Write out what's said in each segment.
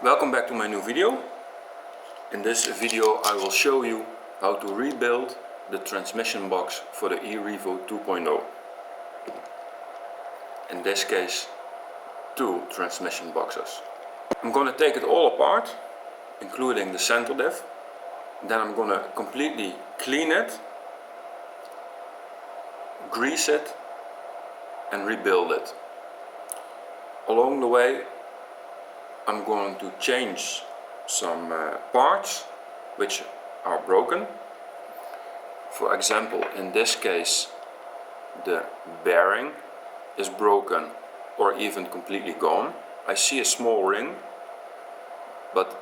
Welcome back to my new video. In this video I will show you how to rebuild the transmission box for the E-revo 2.0. In this case, two transmission boxes. I'm going to take it all apart, including the center diff. Then I'm going to completely clean it, grease it and rebuild it. Along the way I'm going to change some parts which are broken. For example, in this case the bearing is broken or even completely gone. I see a small ring, but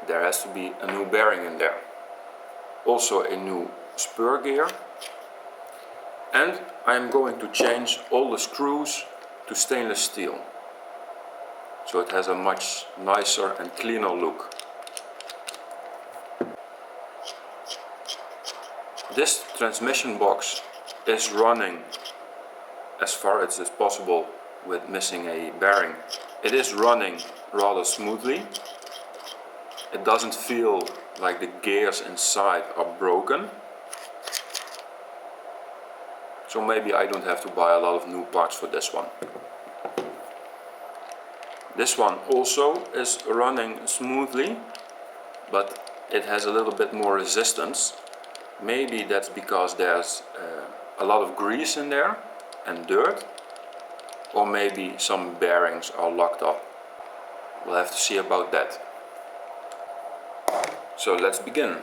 there has to be a new bearing in there. Also a new spur gear. And I'm going to change all the screws to stainless steel, so it has a much nicer and cleaner look. This transmission box is running, as far as it's possible with missing a bearing, it is running rather smoothly. It doesn't feel like the gears inside are broken. So maybe I don't have to buy a lot of new parts for this one. This one also is running smoothly, but it has a little bit more resistance. Maybe that's because there's a lot of grease in there and dirt, or maybe some bearings are locked up. We'll have to see about that. So let's begin.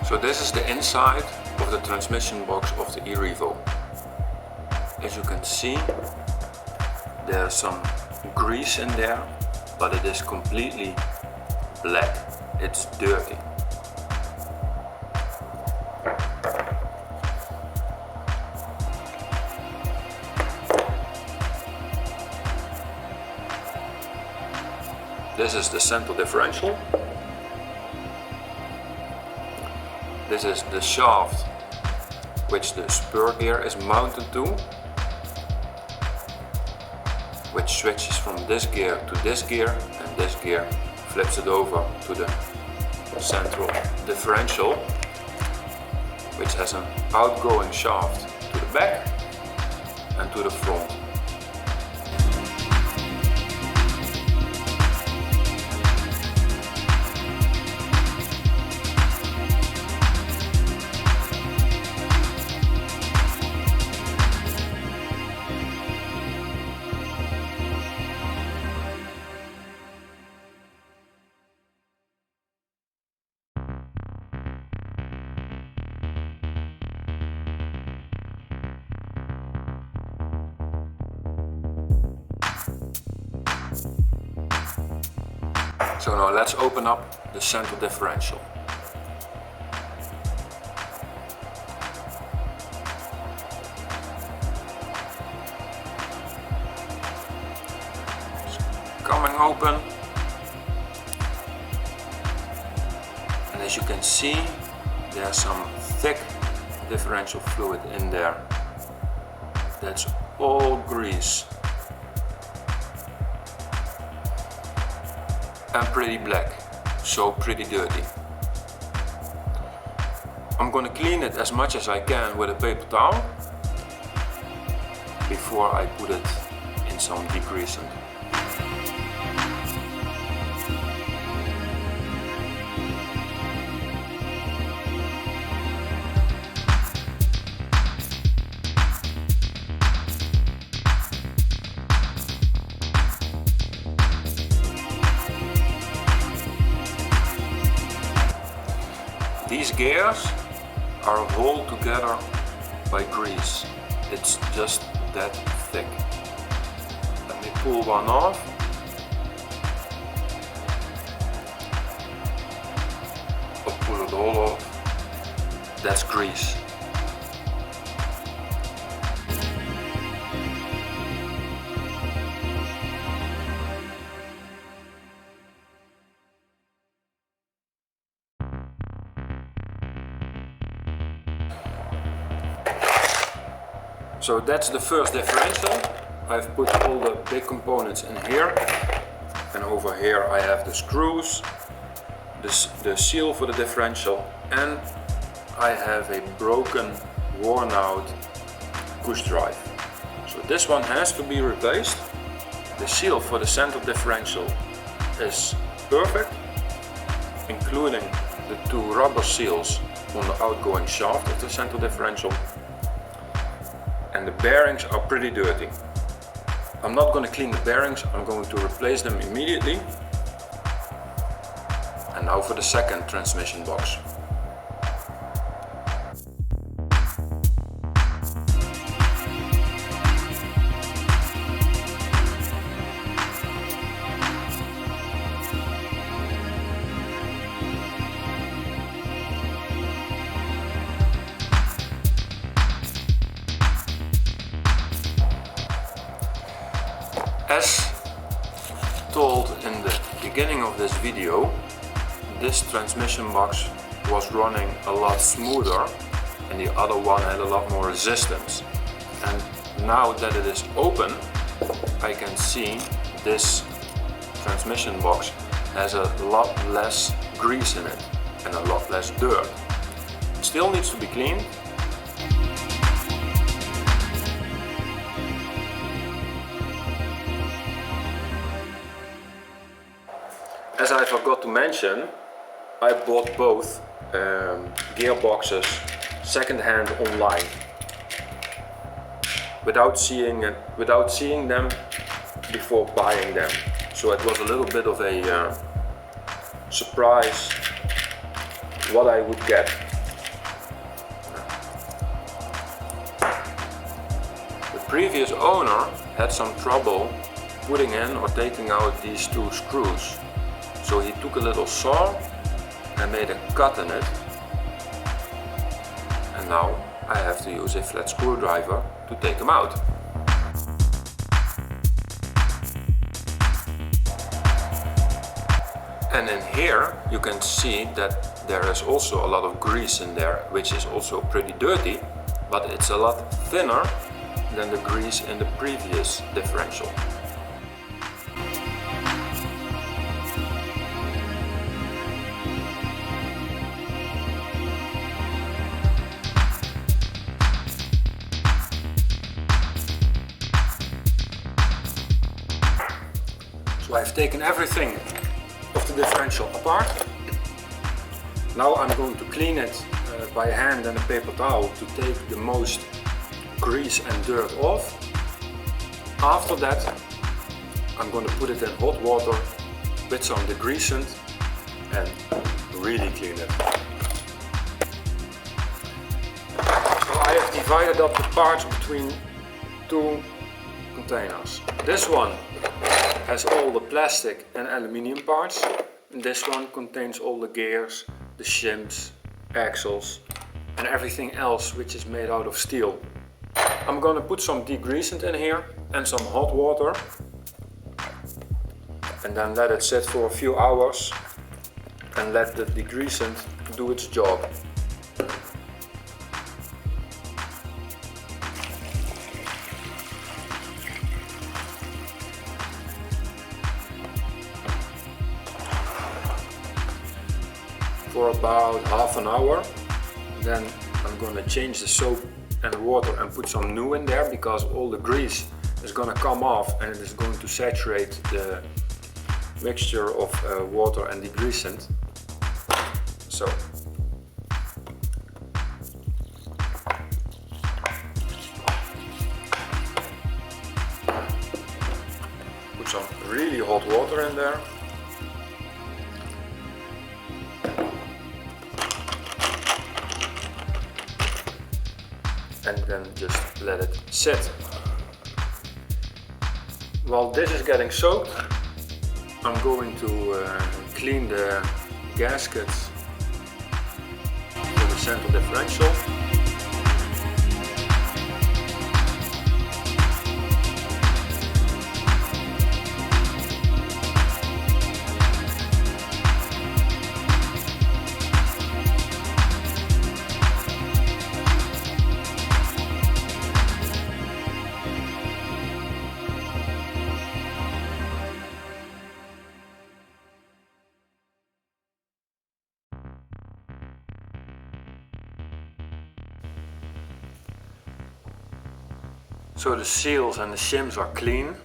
So this is the inside of the transmission box of the E-revo. As you can see, there's some grease in there, but it is completely black. It's dirty. This is the center differential. This is the shaft which the spur gear is mounted to, which switches from this gear to this gear, and this gear flips it over to the central differential, which has an outgoing shaft to the back and to the front. So now let's open up the center differential. It's coming open, and as you can see, there's some thick differential fluid in there. That's all grease. And pretty black, so pretty dirty. I'm gonna clean it as much as I can with a paper towel before I put it in some degreasant. These gears are held together by grease. It's just that thick. Let me pull one off. that's grease. So that's the first differential. I've put all the big components in here, and over here I have the screws, the seal for the differential, and I have a broken, worn out Cush drive. So this one has to be replaced. The seal for the center differential is perfect, including the two rubber seals on the outgoing shaft of the center differential. And the bearings are pretty dirty. I'm not going to clean the bearings, I'm going to replace them immediately. And now for the second transmission box. As told in the beginning of this video, this transmission box was running a lot smoother and the other one had a lot more resistance. And now that it is open, I can see this transmission box has a lot less grease in it and a lot less dirt. It still needs to be cleaned. As I forgot to mention, I bought both gearboxes second-hand online without seeing them before buying them. So it was a little bit of a surprise what I would get. The previous owner had some trouble putting in or taking out these two screws. So he took a little saw and made a cut in it, and now I have to use a flat screwdriver to take them out. And in here you can see that there is also a lot of grease in there, which is also pretty dirty, but it's a lot thinner than the grease in the previous differential. So I've taken everything of the differential apart. Now I'm going to clean it by hand and a paper towel to take the most grease and dirt off. After that I'm going to put it in hot water with some degreasant and really clean it. So I have divided up the parts between two containers. This one has all the plastic and aluminium parts, and this one contains all the gears, the shims, axles and everything else which is made out of steel. I'm gonna put some degreasant in here and some hot water and then let it sit for a few hours and let the degreasant do its job. For about half an hour, then I'm gonna change the soap and water and put some new in there, because all the grease is gonna come off and it is going to saturate the mixture of water and degreasant. So put some really hot water in there. And then just let it sit. While this is getting soaked, I'm going to clean the gaskets for the center differential. So the seals and the shims are clean.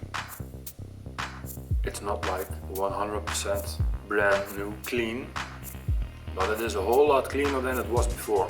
It's not like 100% brand new clean, but it is a whole lot cleaner than it was before.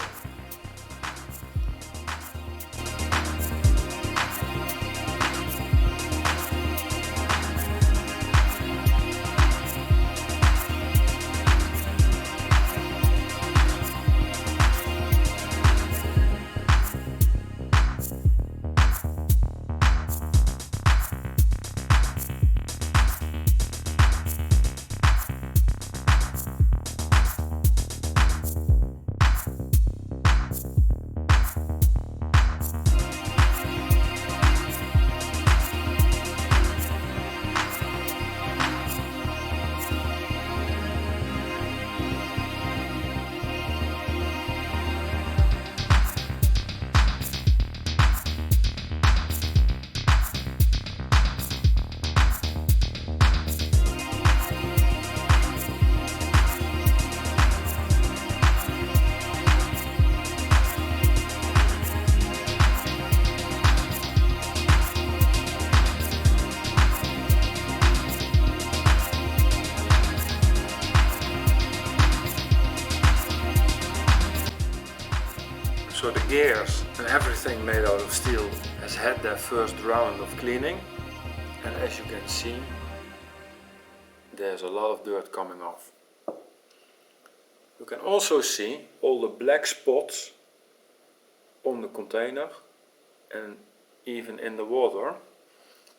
So the gears and everything made out of steel has had their first round of cleaning, and as you can see, there's a lot of dirt coming off. You can also see all the black spots on the container and even in the water.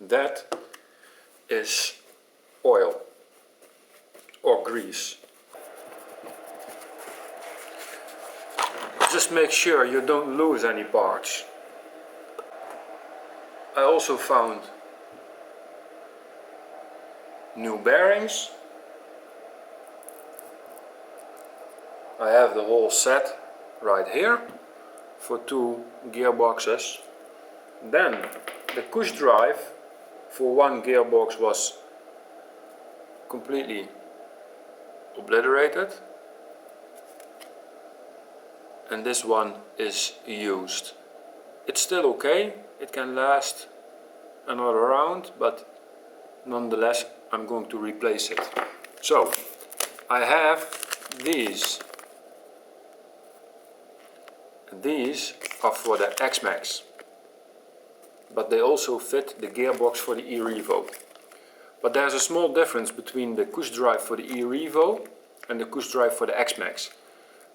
That is oil or grease. Just make sure you don't lose any parts. I also found new bearings. I have the whole set right here for 2 gearboxes. Then the Cush drive for 1 gearbox was completely obliterated, and this one is used. It's still okay, it can last another round, but nonetheless I'm going to replace it. So I have these. These are for the X-Max, but they also fit the gearbox for the E-revo. But there's a small difference between the Cush drive for the E-revo and the Cush drive for the X-Max.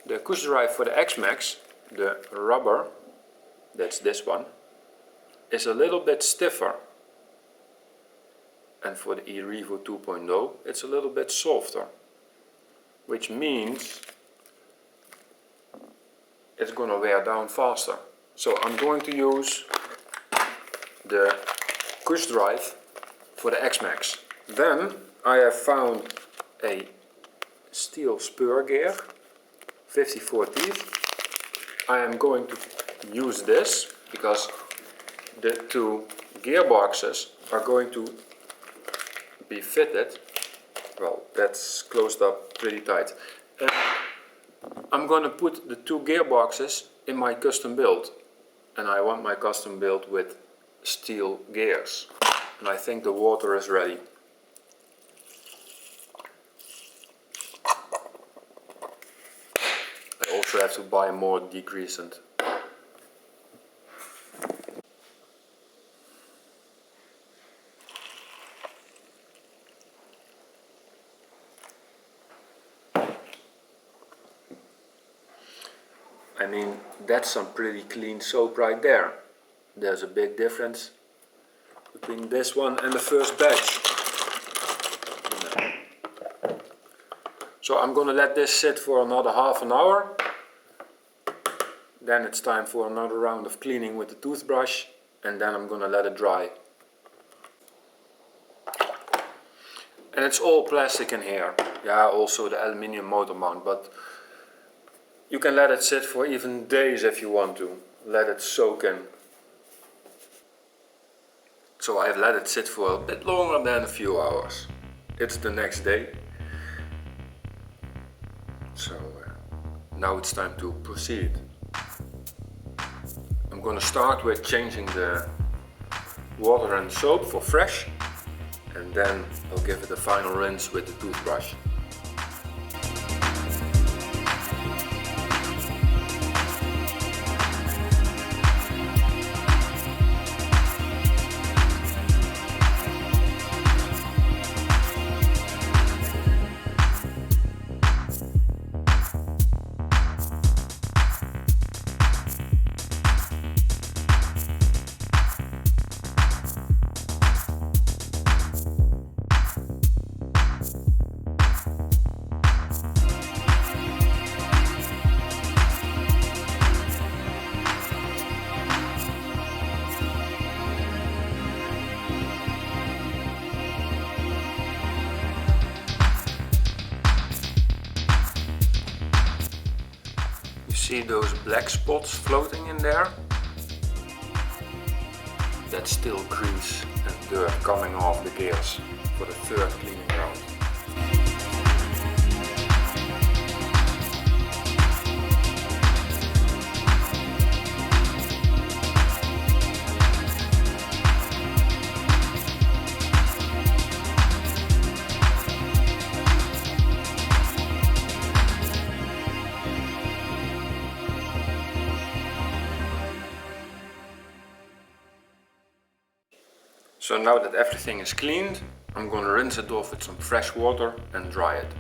The Cush drive for the X-Max, the rubber, that's this one, is a little bit stiffer. And for the E-revo 2.0 it's a little bit softer, which means it's going to wear down faster. So I'm going to use the Cush drive for the X-Max. Then I have found a steel spur gear, 54 teeth. I am going to use this because the 2 gearboxes are going to be fitted. Well, that's closed up pretty tight. And I'm going to put the 2 gearboxes in my custom build, and I want my custom build with steel gears, and I think the water is ready. I also have to buy more degreasant. I mean, that's some pretty clean soap right there. There's a big difference between this one and the first batch. So I'm gonna let this sit for another half an hour, Then it's time for another round of cleaning with the toothbrush, and then I'm gonna let it dry. And it's all plastic in here. Yeah, also the aluminium motor mount, but you can let it sit for even days if you want to. Let it soak in. So I've let it sit for a bit longer than a few hours. It's the next day. So now it's time to proceed. I'm gonna start with changing the water and soap for fresh, and then I'll give it a final rinse with the toothbrush. See those black spots floating in there? That's still grease and dirt coming off the gears for the third cleaning round. So now that everything is cleaned, I'm going to rinse it off with some fresh water and dry it.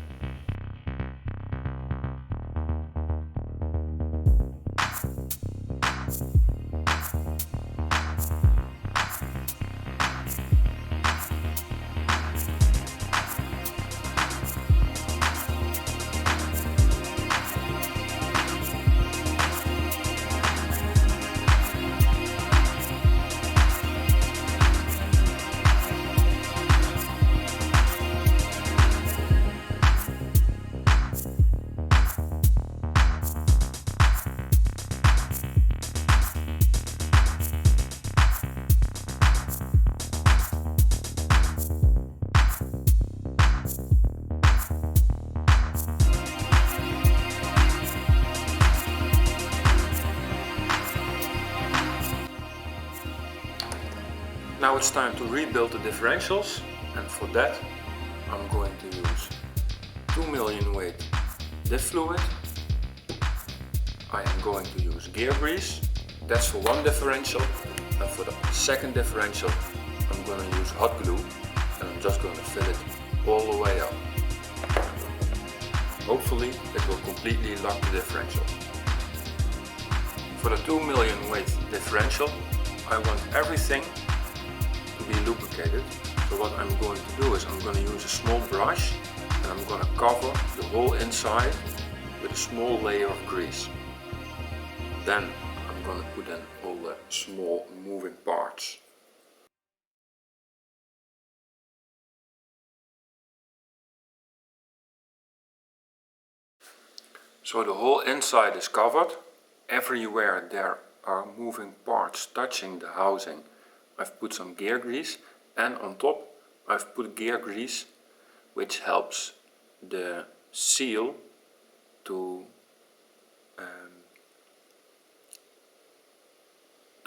Now it's time to rebuild the differentials, and for that I'm going to use 2 million weight diff fluid. I am going to use gear grease, that's for one differential, and for the second differential I'm going to use hot glue, and I'm just going to fill it all the way up. Hopefully it will completely lock the differential. For the 2 million weight differential I want everything be lubricated. So what I'm going to do is I'm going to use a small brush and I'm going to cover the whole inside with a small layer of grease. Then I'm going to put in all the small moving parts. So the whole inside is covered. Everywhere there are moving parts touching the housing, I've put some gear grease, and on top I've put gear grease, which helps the seal to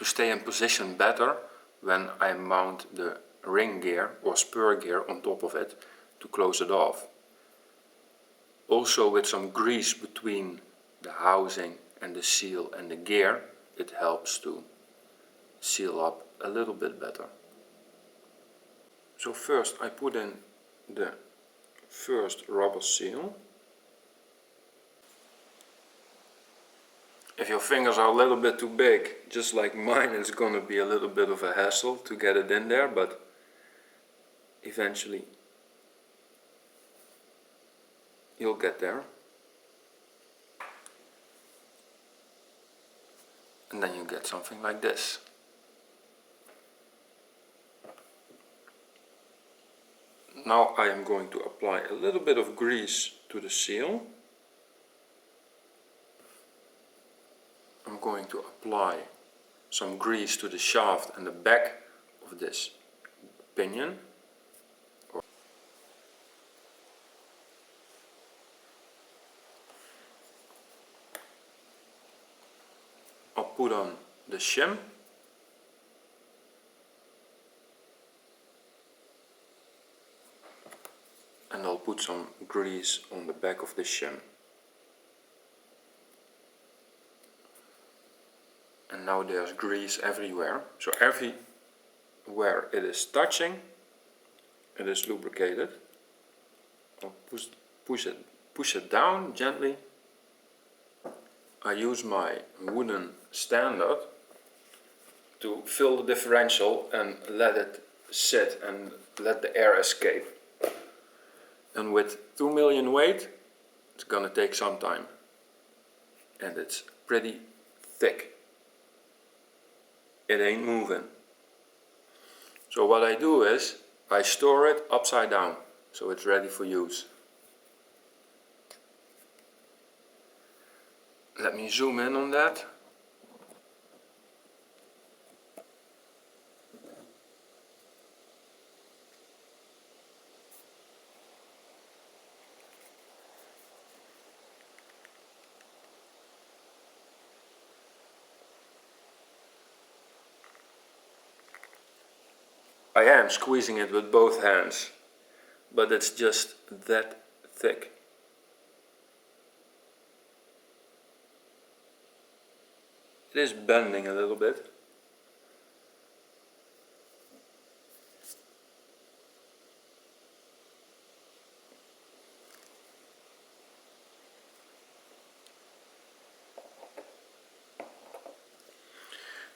stay in position better when I mount the ring gear or spur gear on top of it to close it off. Also with some grease between the housing and the seal and the gear, it helps to seal up a little bit better. So first I put in the first rubber seal. If your fingers are a little bit too big, just like mine, it's going to be a little bit of a hassle to get it in there, but eventually you'll get there. and then you get something like this. Now I am going to apply a little bit of grease to the seal. I'm going to apply some grease to the shaft and the back of this pinion. I'll put on the shim. And I'll put some grease on the back of the shim. And now there's grease everywhere. So everywhere it is touching, it is lubricated. I'll push it down gently. I use my wooden standard to fill the differential and let it sit and let the air escape. And with 2 million weight, it's gonna take some time. And it's pretty thick. It ain't moving. So what I do is, I store it upside down, so it's ready for use. Let me zoom in on that. I am squeezing it with both hands, but it's just that thick. It is bending a little bit.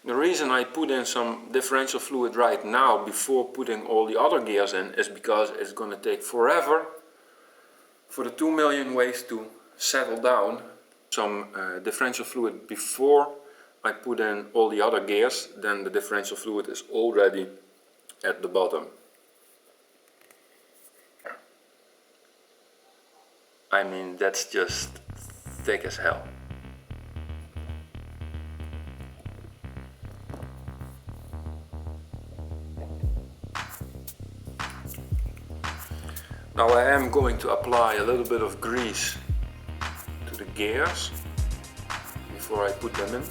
The reason I put in some differential fluid right now before putting all the other gears in is because it's going to take forever for the 2 million weight to settle down. Some differential fluid before I put in all the other gears, then the differential fluid is already at the bottom. I mean, that's just thick as hell. Now I am going to apply a little bit of grease to the gears before I put them in.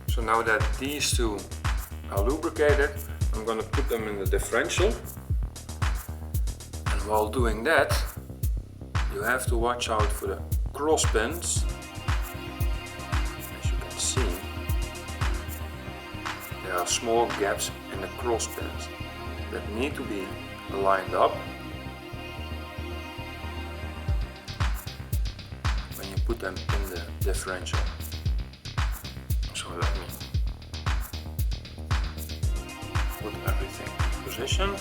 So now that these two are lubricated, I'm going to put them in the differential. And while doing that, you have to watch out for the cross pins. As you can see, there are small gaps in the cross pins that need to be lined up when you put them in the differential. So let me put everything in position.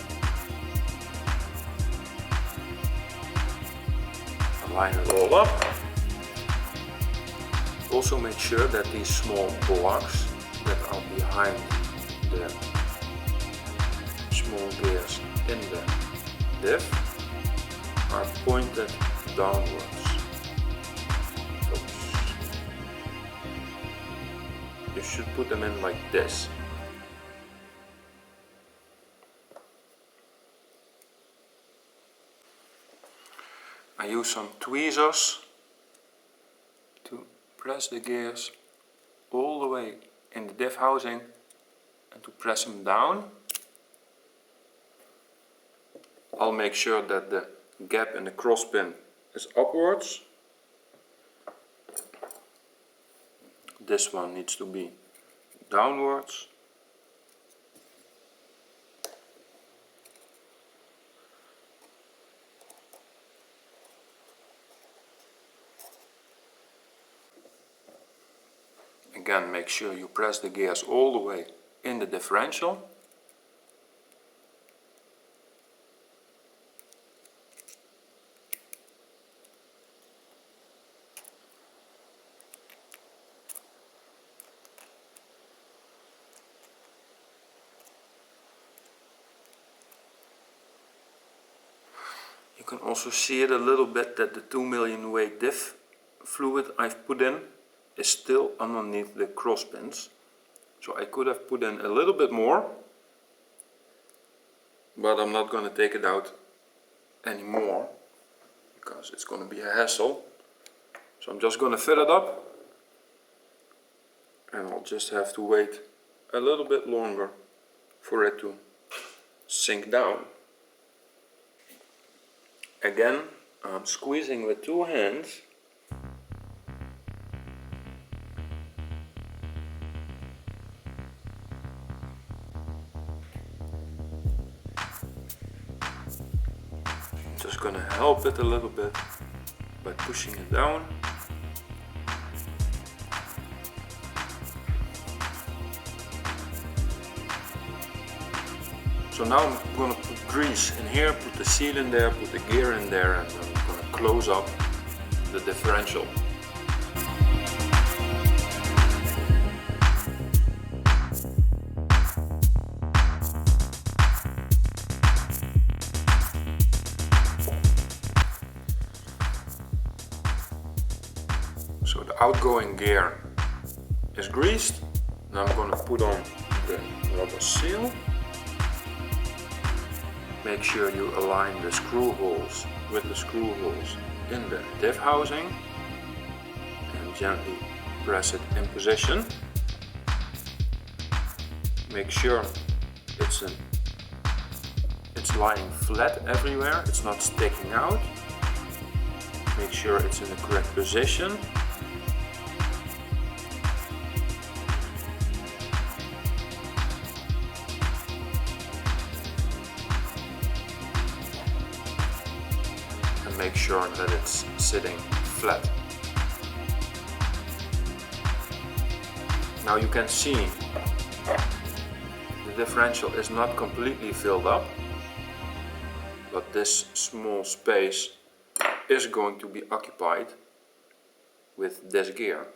Line it all up. Also make sure that these small blocks that are behind the small gears in the diff are pointed downwards. You should put them in like this. I use some tweezers to press the gears all the way in the diff housing and to press them down. I'll make sure that the gap in the cross pin is upwards. This one needs to be downwards. Again, make sure you press the gears all the way in the differential. You can also see it a little bit that the 2 million weight diff fluid I've put in is still underneath the cross pins. So I could have put in a little bit more, but I'm not going to take it out anymore because it's going to be a hassle. So I'm just going to fill it up, and I'll just have to wait a little bit longer for it to sink down. Again, I'm squeezing with 2 hands. Just gonna help it a little bit by pushing it down. So now I'm gonna put grease in here, put the seal in there, put the gear in there, and I'm gonna close up the differential. So the outgoing gear is greased. Now I'm going to put on the rubber seal. Make sure you align the screw holes with the screw holes in the diff housing and gently press it in position. Make sure it's lying flat everywhere, it's not sticking out. Make sure it's in the correct position. Make sure that it's sitting flat. Now you can see the differential is not completely filled up, but this small space is going to be occupied with this gear.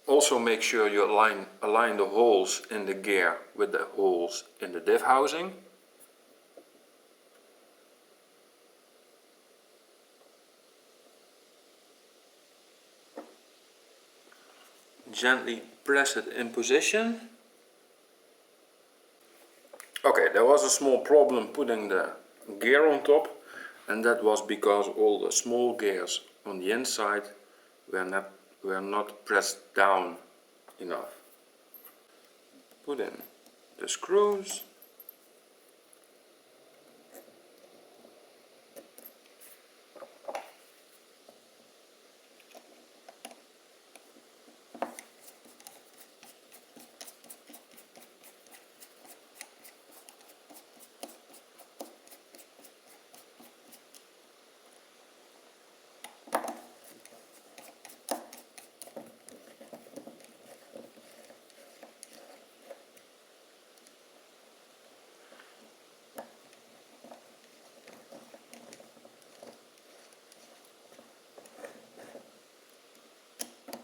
Also make sure you align the holes in the gear with the holes in the diff housing. Gently press it in position. Okay, there was a small problem putting the gear on top, and that was because all the small gears on the inside were not pressed down enough. Put in the screws.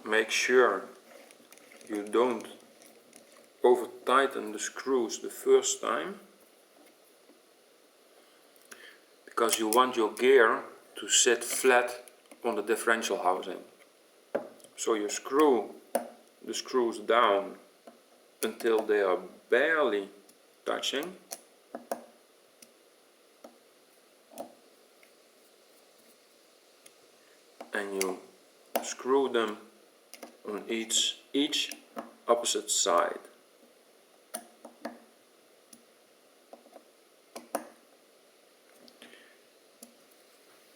Make sure you don't over tighten the screws the first time, because you want your gear to sit flat on the differential housing. So you screw the screws down until they are barely touching. And you screw them on each opposite side.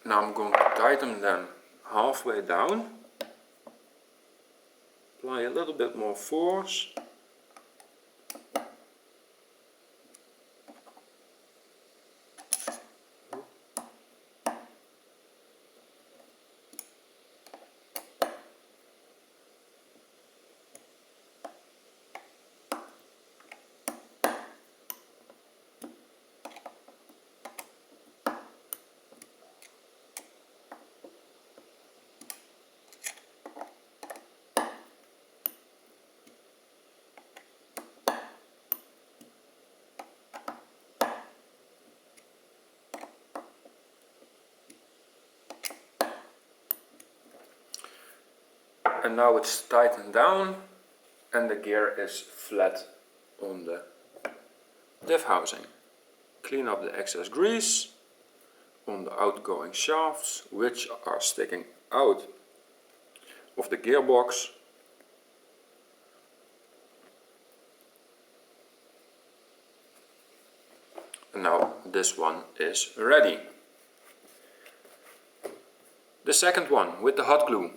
Now I'm going to tighten them halfway down. Apply a little bit more force. And now it's tightened down and the gear is flat on the diff housing. Clean up the excess grease on the outgoing shafts, which are sticking out of the gearbox. And now this one is ready. The second one with the hot glue.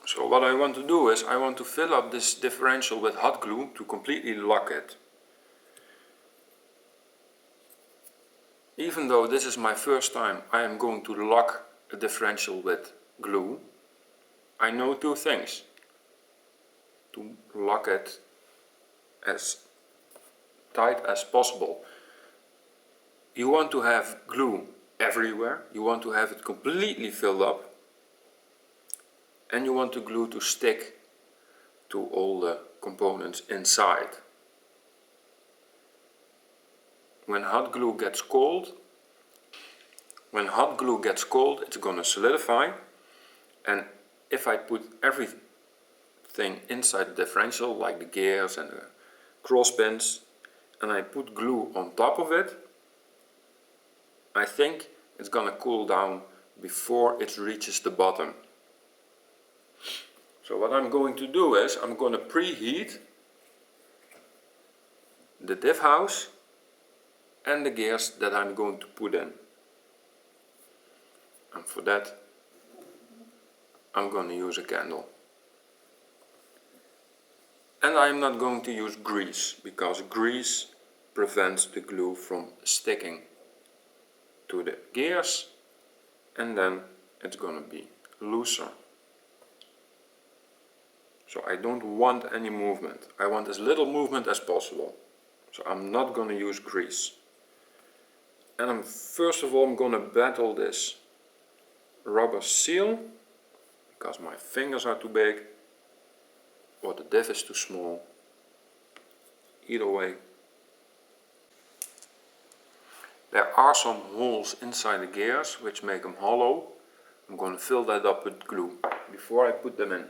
So what I want to do is I want to fill up this differential with hot glue to completely lock it. Even though this is my first time I am going to lock a differential with glue, I know two things. To lock it as tight as possible. You want to have glue everywhere, you want to have it completely filled up, and you want the glue to stick to all the components inside. When hot glue gets cold, it's gonna solidify, and if I put everything inside the differential, like the gears and the cross pins, and I put glue on top of it, I think it's gonna cool down before it reaches the bottom. So what I'm going to do is I'm going to preheat the diff house and the gears that I'm going to put in. And for that I'm going to use a candle. And I'm not going to use grease, because grease prevents the glue from sticking to the gears, and then it's going to be looser. So I don't want any movement. I want as little movement as possible. So I'm not going to use grease. And first of all I'm going to battle this rubber seal, because my fingers are too big or the diff is too small. Either way. There are some holes inside the gears which make them hollow. I'm going to fill that up with glue before I put them in.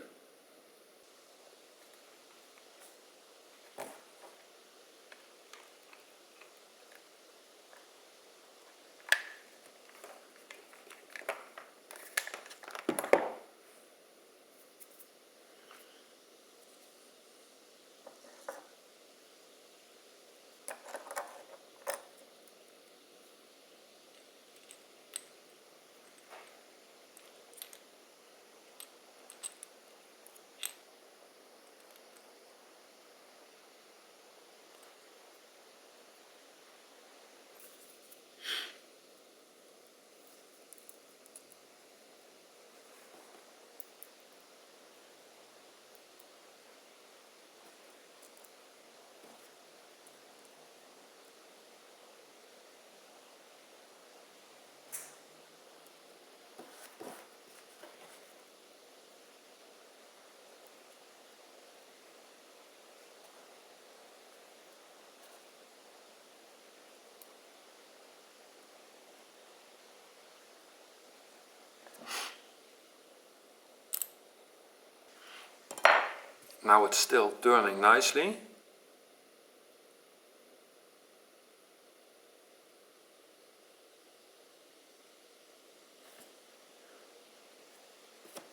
Now it's still turning nicely.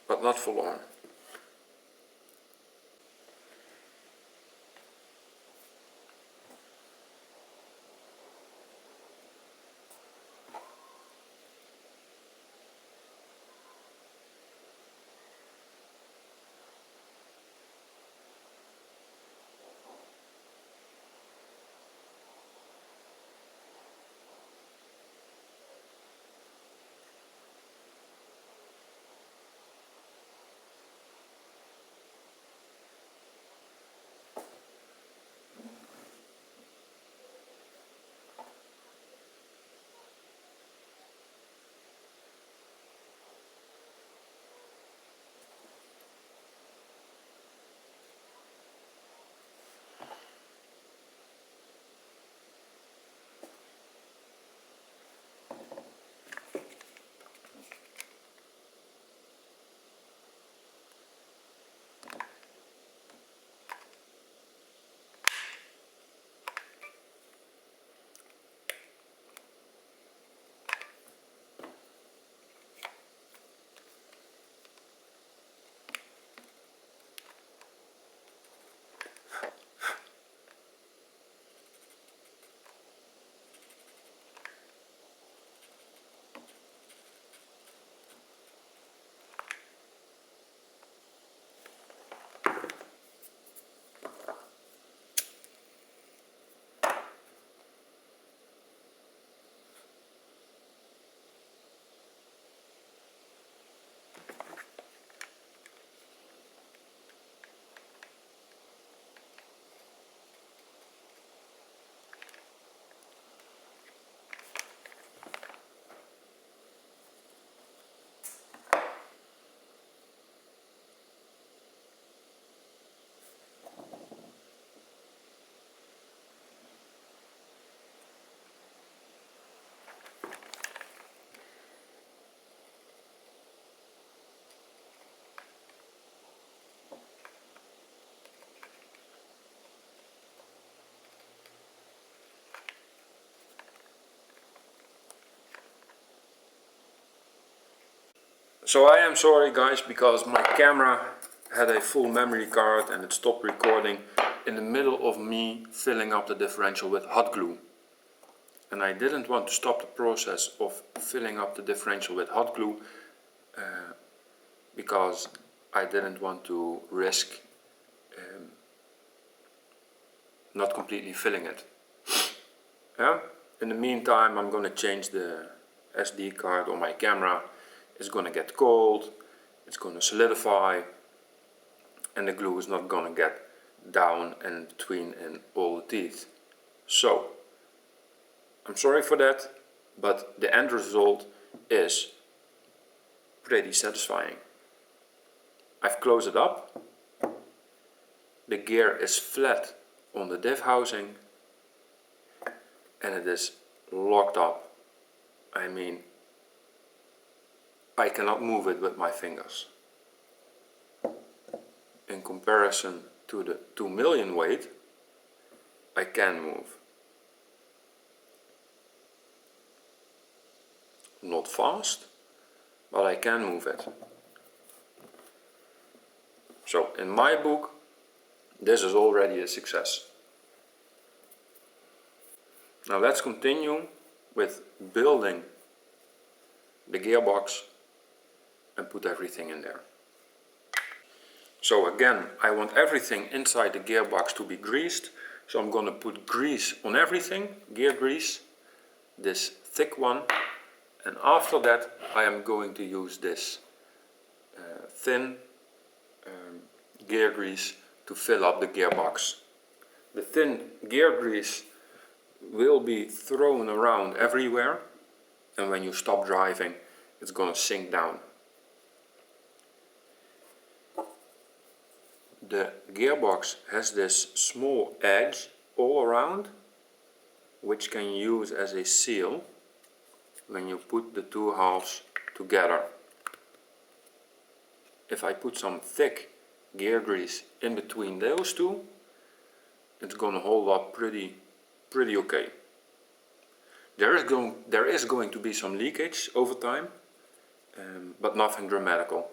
But not for long. So I am sorry guys, because my camera had a full memory card and it stopped recording in the middle of me filling up the differential with hot glue. And I didn't want to stop the process of filling up the differential with hot glue because I didn't want to risk not completely filling it. Yeah? In the meantime, I'm going to change the SD card on my camera. It's going to get cold, it's going to solidify, and the glue is not going to get down and between and all the teeth. So, I'm sorry for that, but the end result is pretty satisfying. I've closed it up. The gear is flat on the diff housing and it is locked up. I mean, I cannot move it with my fingers. In comparison to the 2 million weight, I can move. Not fast, but I can move it. So in my book, this is already a success. Now let's continue with building the gearbox and put everything in there. So again, I want everything inside the gearbox to be greased. So I'm going to put grease on everything, gear grease, this thick one. And after that I am going to use this thin gear grease to fill up the gearbox. The thin gear grease will be thrown around everywhere, and when you stop driving it's going to sink down. The gearbox has this small edge all around, which can use as a seal when you put the two halves together. If I put some thick gear grease in between those two, it's going to hold up pretty okay. There is going to be some leakage over time, but nothing dramatical.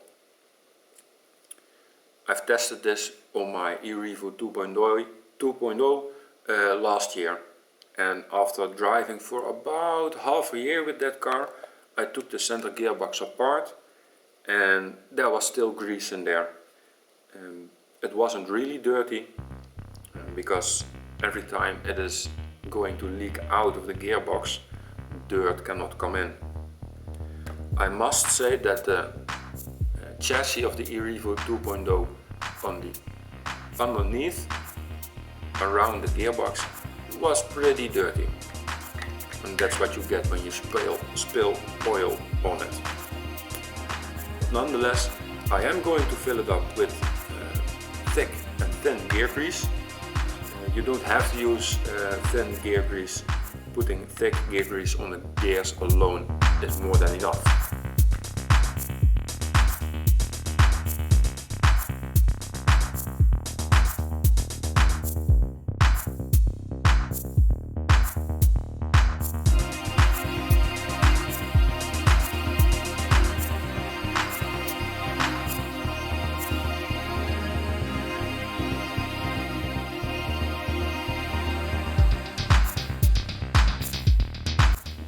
I've tested this on my E-revo 2.0 last year, and after driving for about half a year with that car, I took the center gearbox apart and there was still grease in there. It wasn't really dirty because every time it is going to leak out of the gearbox, dirt cannot come in. I must say that the chassis of the E-revo 2.0 on the underneath around the gearbox was pretty dirty, and that's what you get when you spill oil on it. Nonetheless, I am going to fill it up with thick and thin gear grease. You don't have to use thin gear grease. Putting thick gear grease on the gears alone is more than enough.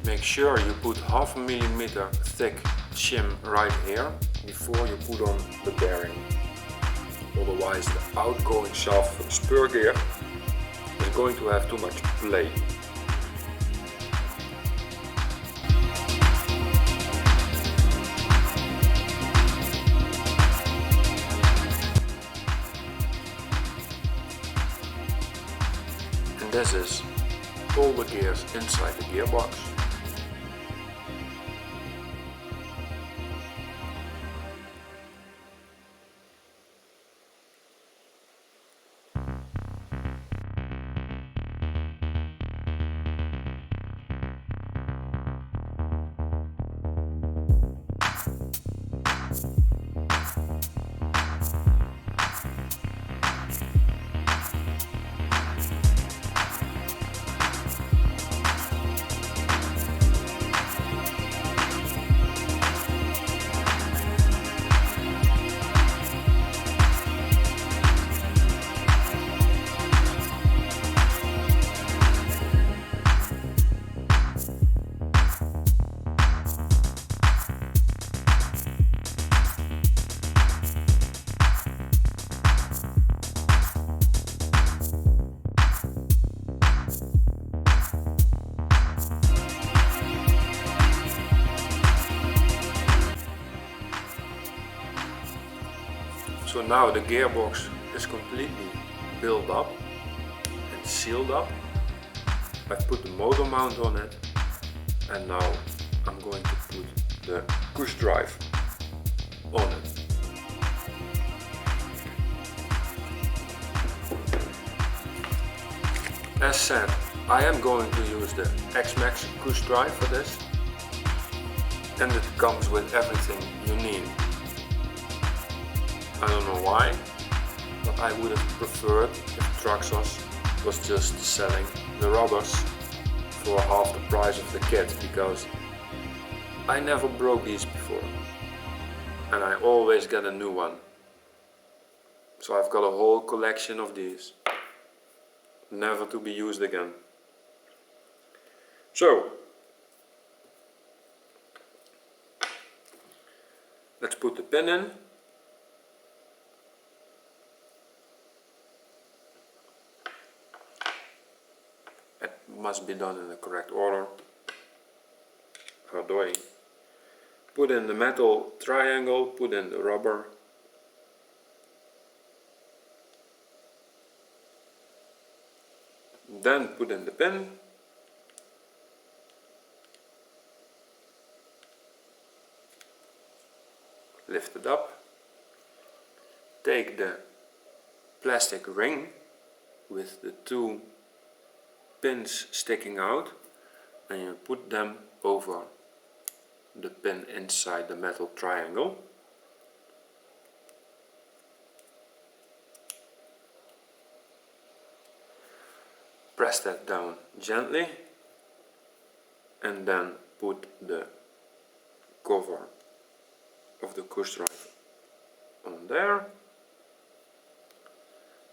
Make sure you put 0.5 millimeter thick shim right here before you put on the bearing. Otherwise the outgoing shaft for the spur gear is going to have too much play. And this is all the gears inside the gearbox. now the gearbox is completely built up and sealed up. I've put the motor mount on it, and now I'm going to put the Cush drive on it. As said, I am going to use the X-Max Cush drive for this, and it comes with everything you need. I don't know why, but I would have preferred if Traxxas was just selling the rubbers for half the price of the kit, because I never broke these before and I always get a new one. So I've got a whole collection of these, never to be used again. So let's put the pin in. It must be done in the correct order. How do I? Put in the metal triangle, put in the rubber. Then put in the pin. Lift it up. Take the plastic ring with the two pins sticking out and you put them over the pin inside the metal triangle. Press that down gently and then put the cover of the Cush drive on there.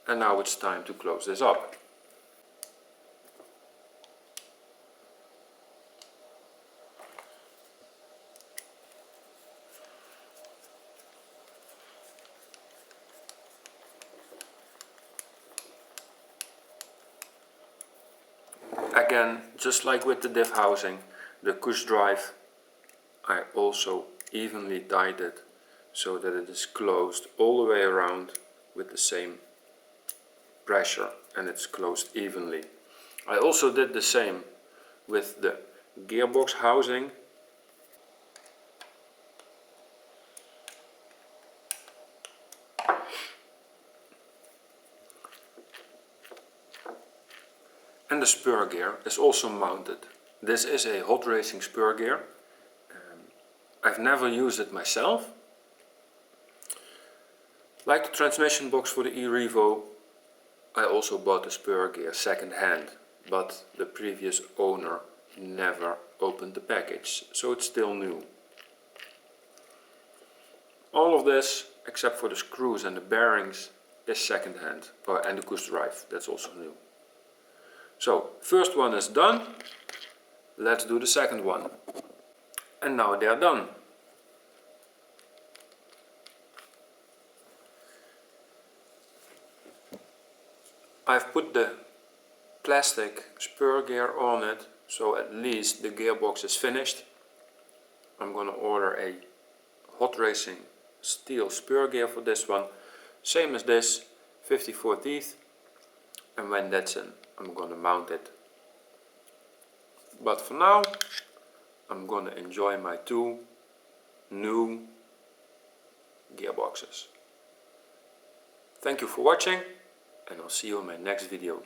And now it's time to close this up. Again, just like with the diff housing, the Cush drive, I also evenly tied it so that it is closed all the way around with the same pressure and it's closed evenly. I also did the same with the gearbox housing. And the spur gear is also mounted. This is a hot racing spur gear. I've never used it myself. Like the transmission box for the E-revo, I also bought the spur gear second hand, but the previous owner never opened the package, so it's still new. All of this, except for the screws and the bearings, is second hand, and the Cush drive, that's also new. So, first one is done, let's do the second one. And now they are done. I've put the plastic spur gear on it, so at least the gearbox is finished. I'm gonna order a hot racing steel spur gear for this one, same as this, 54 teeth, and when that's in, I'm gonna mount it. But for now, I'm gonna enjoy my two new gearboxes. Thank you for watching, and I'll see you in my next video.